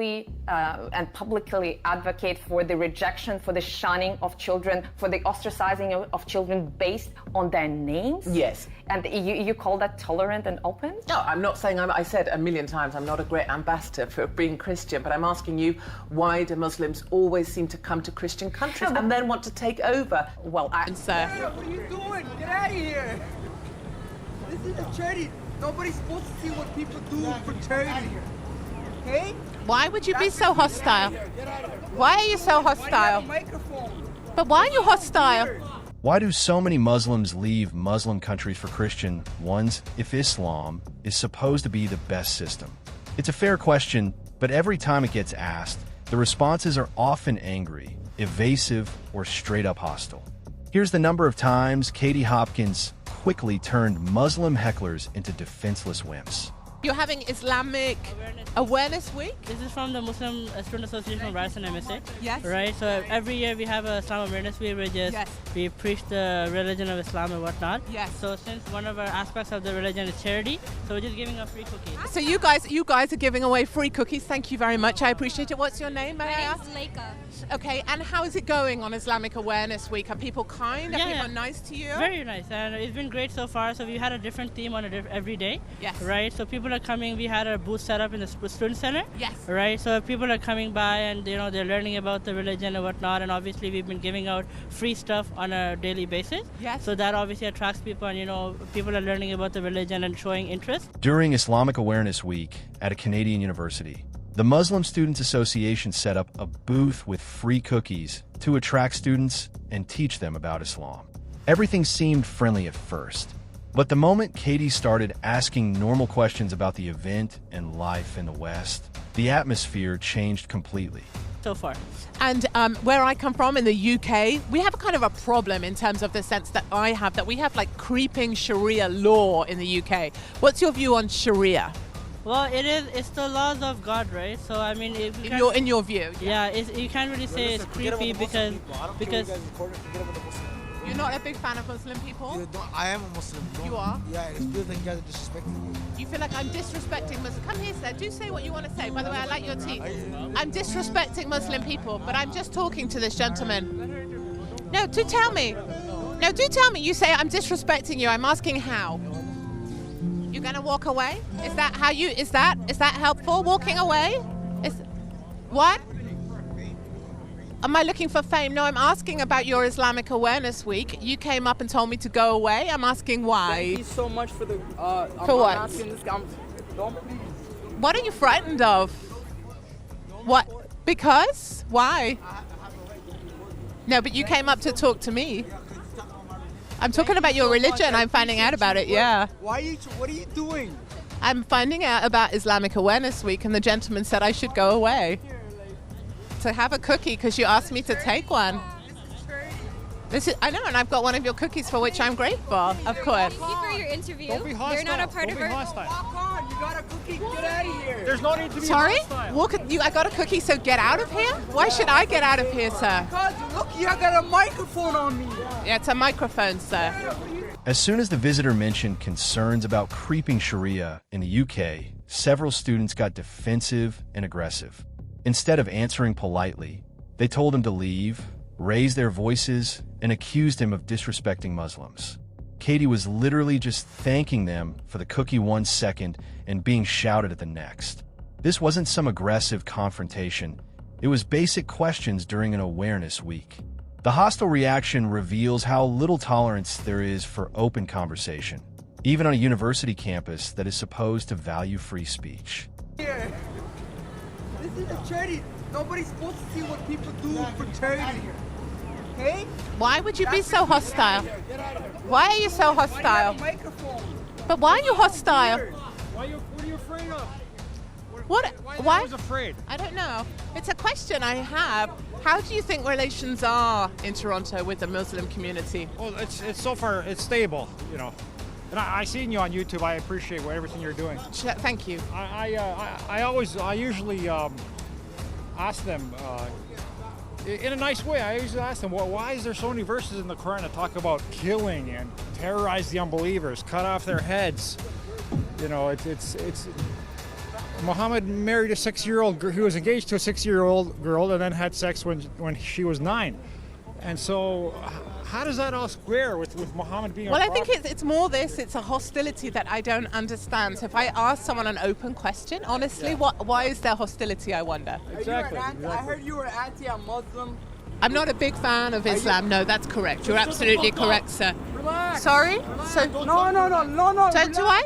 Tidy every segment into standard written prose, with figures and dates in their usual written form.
actively and publicly advocate for the rejection, for the shunning of children, for the ostracizing of children based on their names? Yes. And you call that tolerant and open? No, I'm not saying, I said a million times, I'm not a great ambassador for being Christian, but I'm asking you, why do Muslims always seem to come to Christian countries and then want to take over? Well, What are you doing? Get out of here! This is a charity. Nobody's supposed to see what people do for charity. Okay? Why would you be so hostile? Why are you so hostile? But why are you hostile? Why do so many Muslims leave Muslim countries for Christian ones if Islam is supposed to be the best system? It's a fair question, but every time it gets asked, the responses are often angry, evasive, or straight up hostile. Here's the number of times Katie Hopkins quickly turned Muslim hecklers into defenseless wimps. You're having Islamic Awareness Week? This is from the Muslim Student Association of Ryerson, MSA. Yes. Right, so every year we have a Islam Awareness Week where we preach the religion of Islam and whatnot. Yes. So since one of our aspects of the religion is charity, so we're just giving out free cookies. So you guys are giving away free cookies. Thank you very much. I appreciate it. What's your name, may I ask? My name's Leica. Okay, and how is it going on Islamic Awareness Week? Are people kind? Are people nice to you? Very nice, and it's been great so far. So we had a different theme on every day. Yes. Right, so people are coming. We had a booth set up in the student center. Yes. Right, so people are coming by and they're learning about the religion and whatnot. And obviously we've been giving out free stuff on a daily basis. Yes. So that obviously attracts people, and people are learning about the religion and showing interest. During Islamic Awareness Week at a Canadian university, the Muslim Students Association set up a booth with free cookies to attract students and teach them about Islam. Everything seemed friendly at first, but the moment Katie started asking normal questions about the event and life in the West, the atmosphere changed completely. So far. And where I come from in the UK, we have a kind of a problem in terms of the sense that we have like creeping Sharia law in the UK. What's your view on Sharia? Well, it's the laws of God, right? So I mean, in your view, you can't really say it's creepy because you're not a big fan of Muslim people. I am a Muslim. You are? Yeah, it's feels like you guys are disrespecting me. You feel like I'm disrespecting Muslims? Come here, sir. Do say what you want to say. By the way, I like your teeth. I'm disrespecting Muslim people, but I'm just talking to this gentleman. No, do tell me. No, do tell me. You say I'm disrespecting you. I'm asking how. You're gonna walk away? Is that how you? Is that helpful? Walking away? What? Am I looking for fame? No, I'm asking about your Islamic Awareness Week. You came up and told me to go away. I'm asking why. Thank you so much for the. For what? I'm asking this guy. Don't please. What are you frightened of? What? Because? Why? No, but you came up to talk to me. I'm talking about your religion. I'm finding out about it, yeah. What are you doing? I'm finding out about Islamic Awareness Week, and the gentleman said I should go away to have a cookie because you asked me to take one. I know, and I've got one of your cookies for which I'm grateful, of course. Thank you for your interview. Don't be hostile. You're not a part of our... Walk on. You got a cookie. Get out of here. There's no need to be Sorry? hostile. I got a cookie, so get out of here? Why should I get out of here, sir? Because look, you got a microphone on me. Yeah, it's a microphone, sir. As soon as the visitor mentioned concerns about creeping Sharia in the UK, several students got defensive and aggressive. Instead of answering politely, they told him to leave, raised their voices, and accused him of disrespecting Muslims. Katie was literally just thanking them for the cookie 1 second and being shouted at the next. This wasn't some aggressive confrontation. It was basic questions during an awareness week. The hostile reaction reveals how little tolerance there is for open conversation, even on a university campus that is supposed to value free speech. Here. This is a charity. Nobody's supposed to see what people do for charity. Okay? Why would you be so hostile? Why are you so hostile? But why are you hostile? What are you afraid of? Why? I was afraid. I don't know. It's a question I have. How do you think relations are in Toronto with the Muslim community? Well, it's so far it's stable, you know. And I seen you on YouTube. I appreciate everything you're doing. Thank you. I usually ask them in a nice way. I usually ask them, well, why is there so many verses in the Quran that talk about killing and terrorize the unbelievers, cut off their heads? You know, it's Muhammad married a 6-year-old girl. He was engaged to a 6-year-old girl and then had sex when she was 9. And so, how does that all square with Muhammad being? Well, I think it's more this. It's a hostility that I don't understand. So if I ask someone an open question, honestly, why is there hostility? I wonder. Exactly. I heard you were anti-Muslim. I'm not a big fan of Islam. No, that's correct. You're absolutely correct, sir. Relax. Sorry? So, No. do I?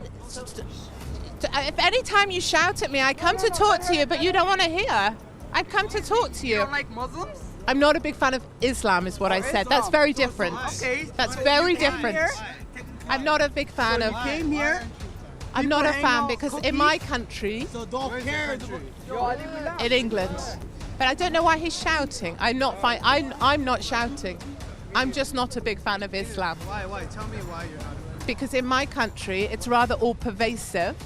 If any time you shout at me, I come to talk to you, but you don't want to hear. I've come to talk to You you. don't like Muslims? I'm not a big fan of Islam, is what I said. That's very different. Okay. That's very different. I'm not a big fan of. Came here. I'm not a hang fan out, because in cookies. my country, Don't care. in England, but I don't know why he's shouting. I'm not shouting. I'm just not a big fan of Islam. Why? Tell me why you're not. Because in my country, it's rather all pervasive.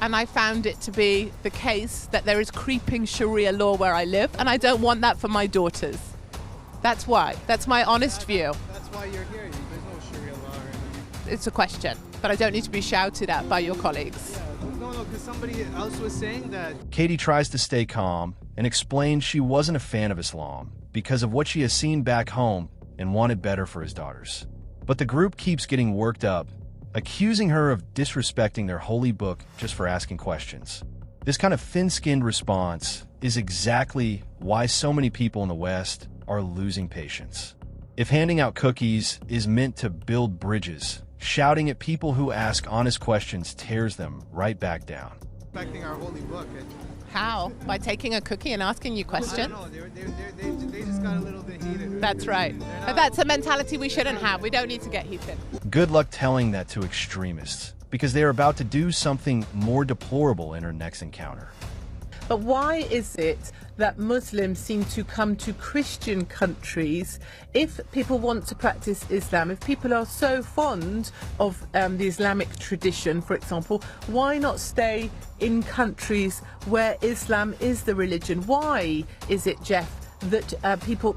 And I found it to be the case that there is creeping Sharia law where I live, and I don't want that for my daughters. That's why. That's my honest view. That's why you're here. There's no Sharia law or anything. It's a question, but I don't need to be shouted at by your colleagues. No, because somebody else was saying that. Katie tries to stay calm and explains she wasn't a fan of Islam because of what she has seen back home and wanted better for his daughters. But the group keeps getting worked up, accusing her of disrespecting their holy book just for asking questions. This kind of thin-skinned response is exactly why so many people in the West are losing patience. If handing out cookies is meant to build bridges, shouting at people who ask honest questions tears them right back down. Respecting our holy book. How? By taking a cookie and asking you questions? I don't know. They just got a little bit heated. That's right. But that's a mentality we shouldn't have. We don't need to get heated. Good luck telling that to extremists, because they are about to do something more deplorable in her next encounter. But why is it that Muslims seem to come to Christian countries if people want to practice Islam? If people are so fond of the Islamic tradition, for example, why not stay in countries where Islam is the religion? Why is it, Jeff, that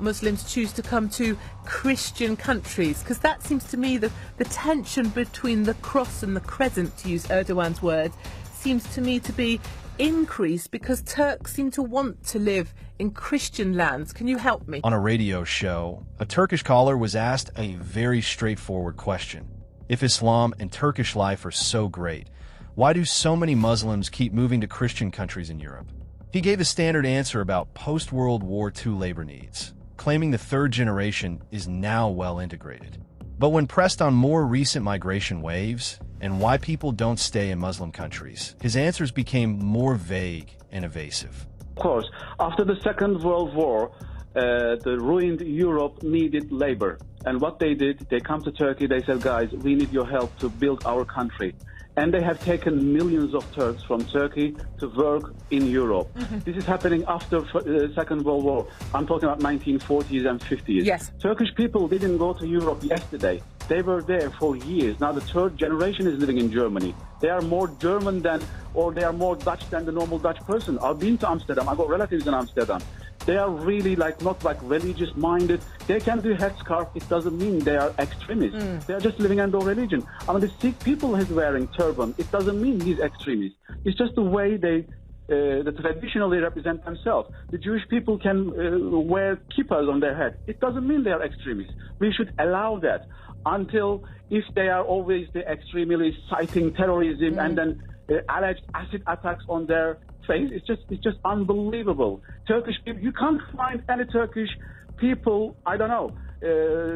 Muslims choose to come to Christian countries? Because that seems to me the tension between the cross and the crescent, to use Erdogan's word, seems to me to be increased because Turks seem to want to live in Christian lands. Can you help me? On a radio show, a Turkish caller was asked a very straightforward question. If Islam and Turkish life are so great, why do so many Muslims keep moving to Christian countries in Europe? He gave a standard answer about post-World War II labor needs, claiming the third generation is now well integrated. But when pressed on more recent migration waves and why people don't stay in Muslim countries, his answers became more vague and evasive. Of course, after the Second World War, the ruined Europe needed labor. And what they did, they come to Turkey, they said, guys, we need your help to build our country. And they have taken millions of Turks from Turkey to work in Europe. This is happening after the Second World War. I'm talking about 1940s and 50s. Yes. Turkish people didn't go to Europe yesterday. They were there for years. Now the third generation is living in Germany. They are more German or they are more Dutch than the normal Dutch person. I've been to Amsterdam. I've got relatives in Amsterdam. They are really not religious minded. They can do headscarf. It doesn't mean they are extremists. They are just living under religion. I mean, the Sikh people is wearing turban. It doesn't mean he's extremist. It's just the way they traditionally represent themselves. The Jewish people can wear kippas on their head. It doesn't mean they are extremists. We should allow that until if they are always the extremely citing terrorism and then alleged acid attacks on their face. It's just unbelievable. Turkish people, you can't find any Turkish people, I don't know,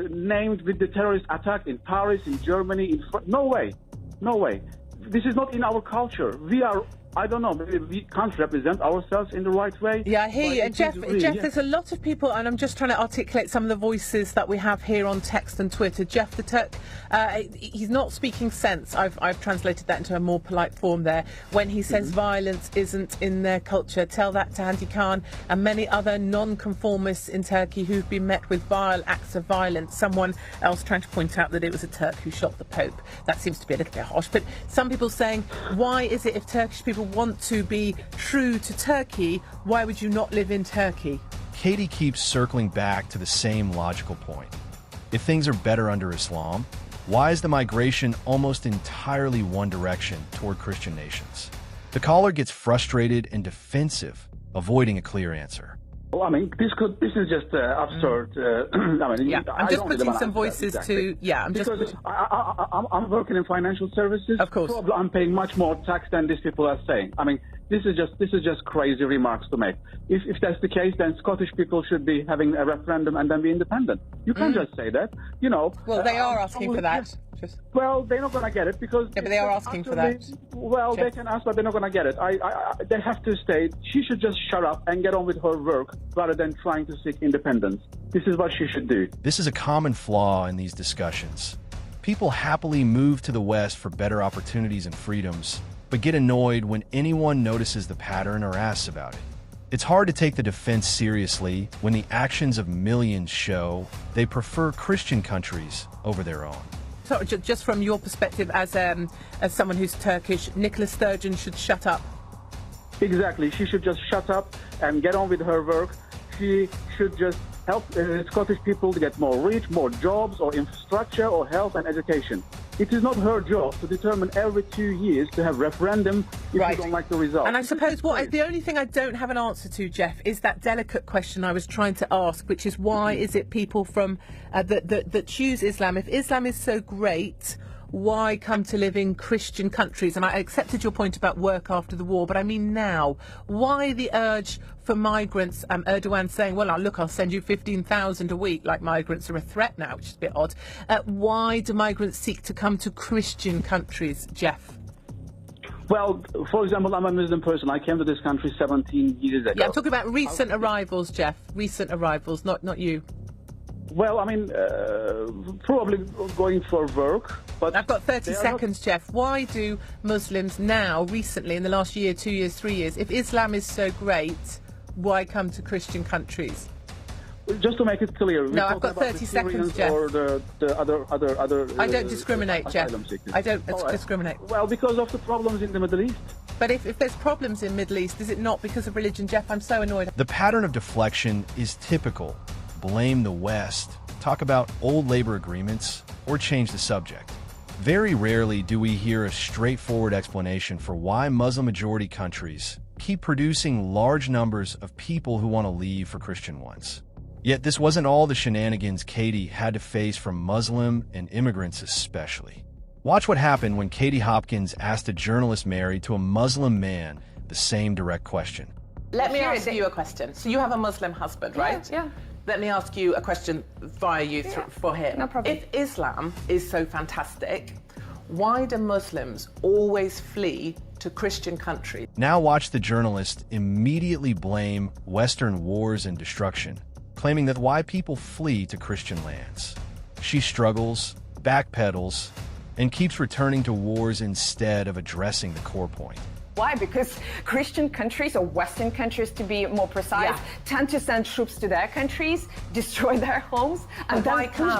named with the terrorist attack in Paris, in Germany, no way. This is not in our culture. We are, I don't know, maybe we can't represent ourselves in the right way. Yeah, I hear you. And Jeff, there's a lot of people, and I'm just trying to articulate some of the voices that we have here on text and Twitter. Jeff the Turk, he's not speaking sense. I've translated that into a more polite form there. When he says violence isn't in their culture, tell that to Handi Khan and many other non-conformists in Turkey who've been met with vile acts of violence. Someone else trying to point out that it was a Turk who shot the Pope. That seems to be a little bit harsh. But some people saying, why is it if Turkish people want to be true to Turkey, why would you not live in Turkey? Katie keeps circling back to the same logical point. If things are better under Islam, why is the migration almost entirely one direction toward Christian nations? The caller gets frustrated and defensive, avoiding a clear answer. Well, I mean, this is just absurd. I mean, Yeah, I'm just putting some voices to. Yeah, I'm just. Because I'm working in financial services. Of course. Probably I'm paying much more tax than these people are saying. I mean, this is just crazy remarks to make. If that's the case, then Scottish people should be having a referendum and then be independent. You can't just say that. You know. Well, they are asking for that. Well, they're not going to get it because... Yeah, but they are asking for that. Well, they can ask, but they're not going to get it. They have to stay. She should just shut up and get on with her work rather than trying to seek independence. This is what she should do. This is a common flaw in these discussions. People happily move to the West for better opportunities and freedoms, but get annoyed when anyone notices the pattern or asks about it. It's hard to take the defense seriously when the actions of millions show they prefer Christian countries over their own. So, just from your perspective as someone who's Turkish, Nicola Sturgeon should shut up. Exactly. She should just shut up and get on with her work. She should just help Scottish people to get more rich, more jobs, or infrastructure, or health and education. It is not her job to determine every 2 years to have referendum if you don't like the result. And I suppose the only thing I don't have an answer to, Jeff, is that delicate question I was trying to ask, which is why is it people from that choose Islam? If Islam is so great, why come to live in Christian countries? And I accepted your point about work after the war, but I mean now. Why the urge for migrants? Erdogan saying, well, look, I'll send you 15,000 a week, like migrants are a threat now, which is a bit odd. Why do migrants seek to come to Christian countries, Jeff? Well, for example, I'm a Muslim person. I came to this country 17 years ago. Yeah, I'm talking about recent arrivals, Jeff. Recent arrivals, not you. Well, I mean, probably going for work. But I've got 30 seconds, Jeff. Why do Muslims now, recently, in the last year, 2 years, 3 years, if Islam is so great, why come to Christian countries? Just to make it clear. No, I've got 30 seconds, Jeff. Or the other. I don't discriminate, Jeff. I don't discriminate. Well, because of the problems in the Middle East. But if there's problems in the Middle East, is it not because of religion, Jeff? I'm so annoyed. The pattern of deflection is typical. Blame the West, talk about old labor agreements, or change the subject. Very rarely do we hear a straightforward explanation for why Muslim-majority countries keep producing large numbers of people who want to leave for Christian ones. Yet this wasn't all the shenanigans Katie had to face from Muslim and immigrants especially. Watch what happened when Katie Hopkins asked a journalist married to a Muslim man the same direct question. Let me ask you a question. So you have a Muslim husband, right? Yeah. Let me ask you a question via you for him. No problem. If Islam is so fantastic, why do Muslims always flee to Christian countries? Now watch the journalist immediately blame Western wars and destruction, claiming that why people flee to Christian lands. She struggles, backpedals, and keeps returning to wars instead of addressing the core point. Why? Because Christian countries, or Western countries to be more precise, tend to send troops to their countries, destroy their homes, and then push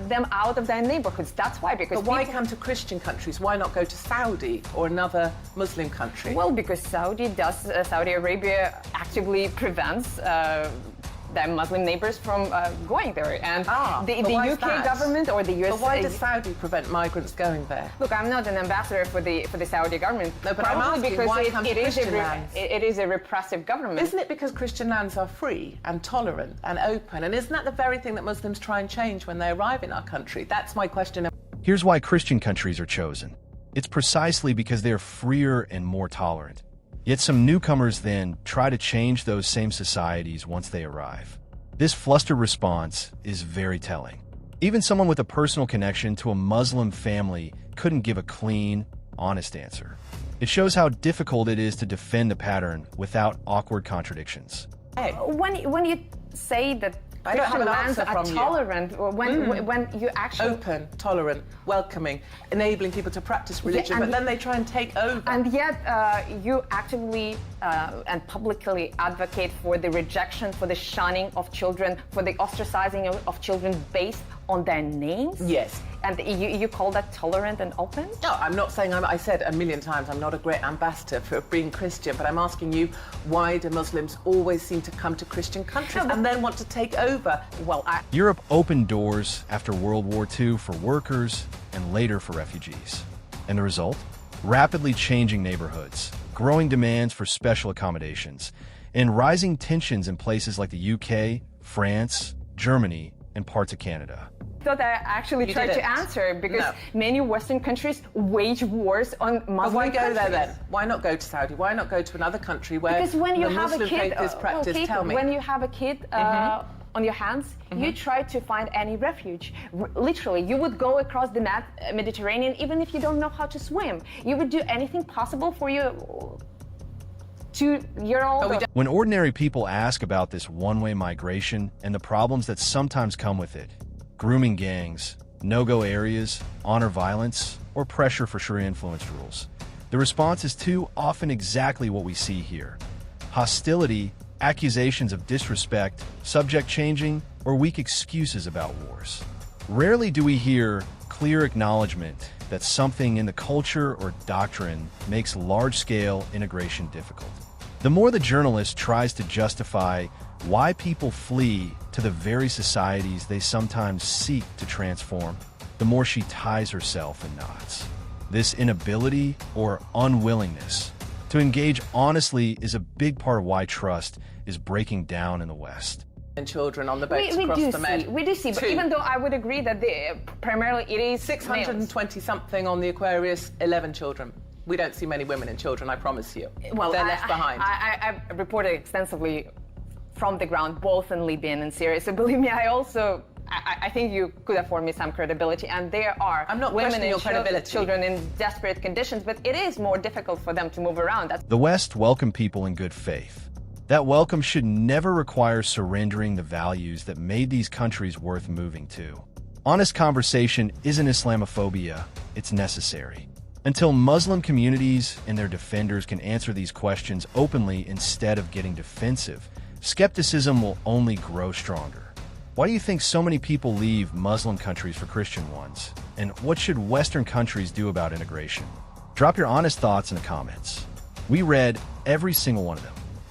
them out of their neighborhoods. That's why. Because but why come to Christian countries? Why not go to Saudi or another Muslim country? Well, because Saudi Arabia actively prevents their Muslim neighbors from going there, and the UK government or the US. But why does Saudi prevent migrants going there? Look, I'm not an ambassador for the Saudi government. No, but I'm asking because why it is a repressive government. Isn't it because Christian lands are free and tolerant and open? And isn't that the very thing that Muslims try and change when they arrive in our country? That's my question. Here's why Christian countries are chosen. It's precisely because they're freer and more tolerant. Yet some newcomers then try to change those same societies once they arrive. This flustered response is very telling. Even someone with a personal connection to a Muslim family couldn't give a clean, honest answer. It shows how difficult it is to defend a pattern without awkward contradictions. When you say that I don't have an answer from you. Tolerant, when you actually open, tolerant, welcoming, enabling people to practice religion, but then they try and take over. And yet you actively and publicly advocate for the rejection, for the shunning of children, for the ostracizing of children based on their names? Yes. And you call that tolerant and open? No, I'm not saying, I said a million times, I'm not a great ambassador for being Christian, but I'm asking you, why do Muslims always seem to come to Christian countries and then want to take over? Well, Europe opened doors after World War II for workers and later for refugees. And the result? Rapidly changing neighborhoods, growing demands for special accommodations, and rising tensions in places like the UK, France, Germany, and parts of Canada. I thought I actually tried to answer because many Western countries wage wars on Muslim But why go countries. there then? Why not go to Saudi? Why not go to another country where because when you the have Muslim a kid, faith is practiced? Kate, Tell me. when you have a kid on your hands, you try to find any refuge. Literally, you would go across the Mediterranean even if you don't know how to swim. You would do anything possible for your 2-year-old. When ordinary people ask about this one-way migration and the problems that sometimes come with it, grooming gangs, no-go areas, honor violence, or pressure for Sharia-influenced rules, the response is too often exactly what we see here. Hostility, accusations of disrespect, subject changing, or weak excuses about wars. Rarely do we hear clear acknowledgement that something in the culture or doctrine makes large-scale integration difficult. The more the journalist tries to justify why people flee to the very societies they sometimes seek to transform, the more she ties herself in knots. This inability or unwillingness to engage honestly is a big part of why trust is breaking down in the West. And children on the boats across the Med. We do see, but even though I would agree that primarily it is 620 something on the Aquarius, 11 children. We don't see many women and children, I promise you. Well, they're left behind. I reported extensively from the ground, both in Libya and in Syria. So believe me, I think you could afford me some credibility, and there are women and children in desperate conditions, but it is more difficult for them to move around. The West welcomed people in good faith. That welcome should never require surrendering the values that made these countries worth moving to. Honest conversation isn't Islamophobia, it's necessary. Until Muslim communities and their defenders can answer these questions openly instead of getting defensive, skepticism will only grow stronger. Why do you think so many people leave Muslim countries for Christian ones? And what should Western countries do about integration? Drop your honest thoughts in the comments. We read every single one of them.